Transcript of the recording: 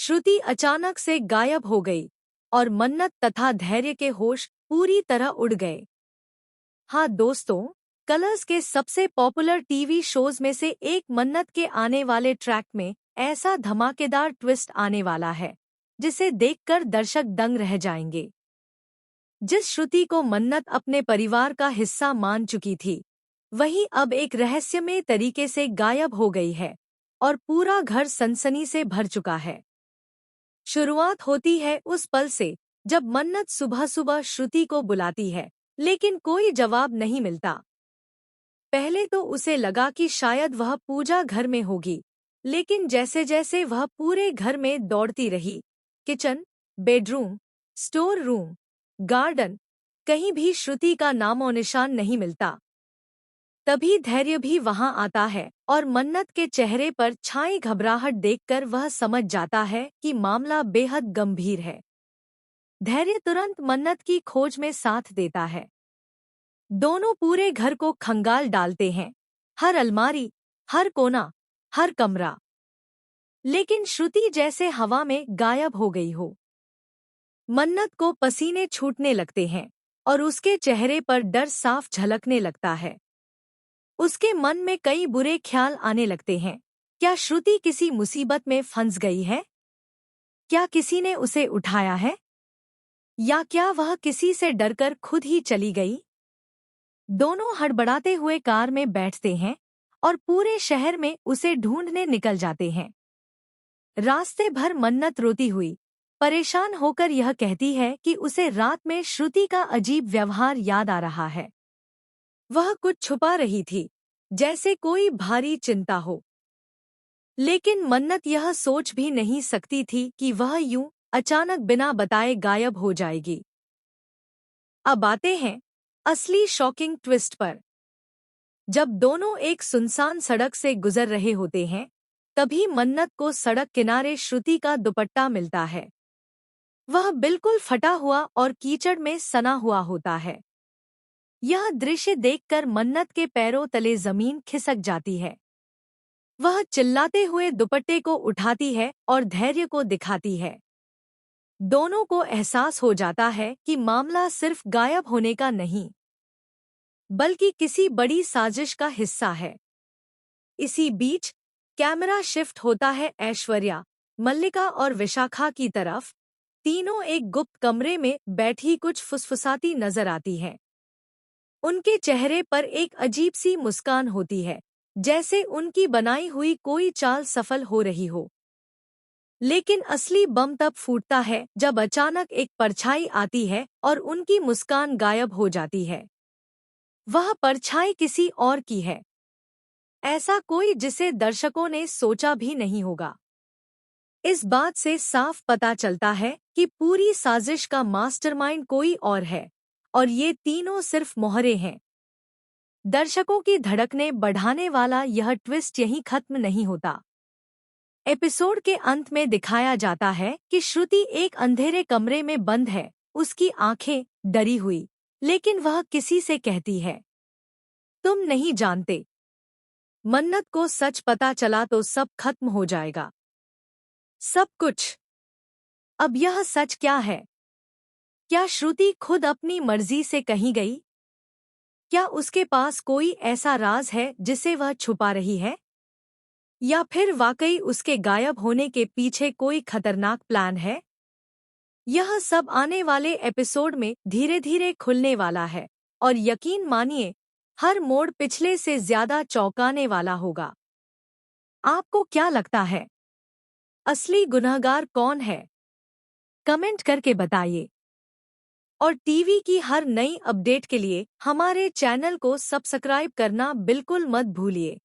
श्रुति अचानक से गायब हो गई और मन्नत तथा धैर्य के होश पूरी तरह उड़ गए। हाँ दोस्तों, कलर्स के सबसे पॉपुलर टीवी शोज में से एक मन्नत के आने वाले ट्रैक में ऐसा धमाकेदार ट्विस्ट आने वाला है जिसे देखकर दर्शक दंग रह जाएंगे। जिस श्रुति को मन्नत अपने परिवार का हिस्सा मान चुकी थी, वही अब एक रहस्यमय तरीके से गायब हो गई है और पूरा घर सनसनी से भर चुका है। शुरुआत होती है उस पल से जब मन्नत सुबह सुबह श्रुति को बुलाती है, लेकिन कोई जवाब नहीं मिलता। पहले तो उसे लगा कि शायद वह पूजा घर में होगी, लेकिन जैसे जैसे वह पूरे घर में दौड़ती रही, kitchen, bedroom, store room, garden, कहीं भी श्रुति का नामो निशान नहीं मिलता। तभी धैर्य भी वहां आता है और मन्नत के चेहरे पर छाई घबराहट देखकर वह समझ जाता है कि मामला बेहद गंभीर है। धैर्य तुरंत मन्नत की खोज में साथ देता है। दोनों पूरे घर को खंगाल डालते हैं, हर अलमारी, हर कोना, हर कमरा। लेकिन श्रुति जैसे हवा में गायब हो गई हो। मन्नत को पसीने छूटने लगते हैं और उसके चेहरे पर डर साफ झलकने लगता है। उसके मन में कई बुरे ख्याल आने लगते हैं। क्या श्रुति किसी मुसीबत में फंस गई है? क्या किसी ने उसे उठाया है? या क्या वह किसी से डरकर खुद ही चली गई? दोनों हड़बड़ाते हुए कार में बैठते हैं और पूरे शहर में उसे ढूंढने निकल जाते हैं। रास्ते भर मन्नत रोती हुई, परेशान होकर यह कहती है कि उसे रात में श्रुति का अजीब व्यवहार याद आ रहा है। वह कुछ छुपा रही थी, जैसे कोई भारी चिंता हो। लेकिन मन्नत यह सोच भी नहीं सकती थी कि वह यूं अचानक बिना बताए गायब हो जाएगी। अब आते हैं असली शॉकिंग ट्विस्ट पर। जब दोनों एक सुनसान सड़क से गुजर रहे होते हैं, तभी मन्नत को सड़क किनारे श्रुति का दुपट्टा मिलता है। वह बिल्कुल फटा हुआ और कीचड़ में सना हुआ होता है। यह दृश्य देखकर मन्नत के पैरों तले जमीन खिसक जाती है। वह चिल्लाते हुए दुपट्टे को उठाती है और धैर्य को दिखाती है। दोनों को एहसास हो जाता है कि मामला सिर्फ गायब होने का नहीं, बल्कि किसी बड़ी साजिश का हिस्सा है। इसी बीच कैमरा शिफ्ट होता है ऐश्वर्या, मल्लिका और विशाखा की तरफ। तीनों एक गुप्त कमरे में बैठी कुछ फुसफुसाती नजर आती हैं। उनके चेहरे पर एक अजीब सी मुस्कान होती है, जैसे उनकी बनाई हुई कोई चाल सफल हो रही हो। लेकिन असली बम तब फूटता है जब अचानक एक परछाई आती है और उनकी मुस्कान गायब हो जाती है। वह परछाई किसी और की है, ऐसा कोई जिसे दर्शकों ने सोचा भी नहीं होगा। इस बात से साफ पता चलता है कि पूरी साजिश का मास्टरमाइंड कोई और है और ये तीनों सिर्फ मोहरे हैं। दर्शकों की धड़कनें बढ़ाने वाला यह ट्विस्ट यहीं खत्म नहीं होता। एपिसोड के अंत में दिखाया जाता है कि श्रुति एक अंधेरे कमरे में बंद है, उसकी आंखें डरी हुई, लेकिन वह किसी से कहती है, तुम नहीं जानते। मन्नत को सच पता चला तो सब खत्म हो जाएगा, सब कुछ। अब यह सच क्या है? क्या श्रुति खुद अपनी मर्जी से कहीं गई? क्या उसके पास कोई ऐसा राज है जिसे वह छुपा रही है? या फिर वाकई उसके गायब होने के पीछे कोई खतरनाक प्लान है? यह सब आने वाले एपिसोड में धीरे धीरे खुलने वाला है और यकीन मानिए, हर मोड़ पिछले से ज्यादा चौंकाने वाला होगा। आपको क्या लगता है, असली गुनहगार कौन है? कमेंट करके बताइए। और टीवी की हर नई अपडेट के लिए हमारे चैनल को सब्सक्राइब करना बिल्कुल मत भूलिए।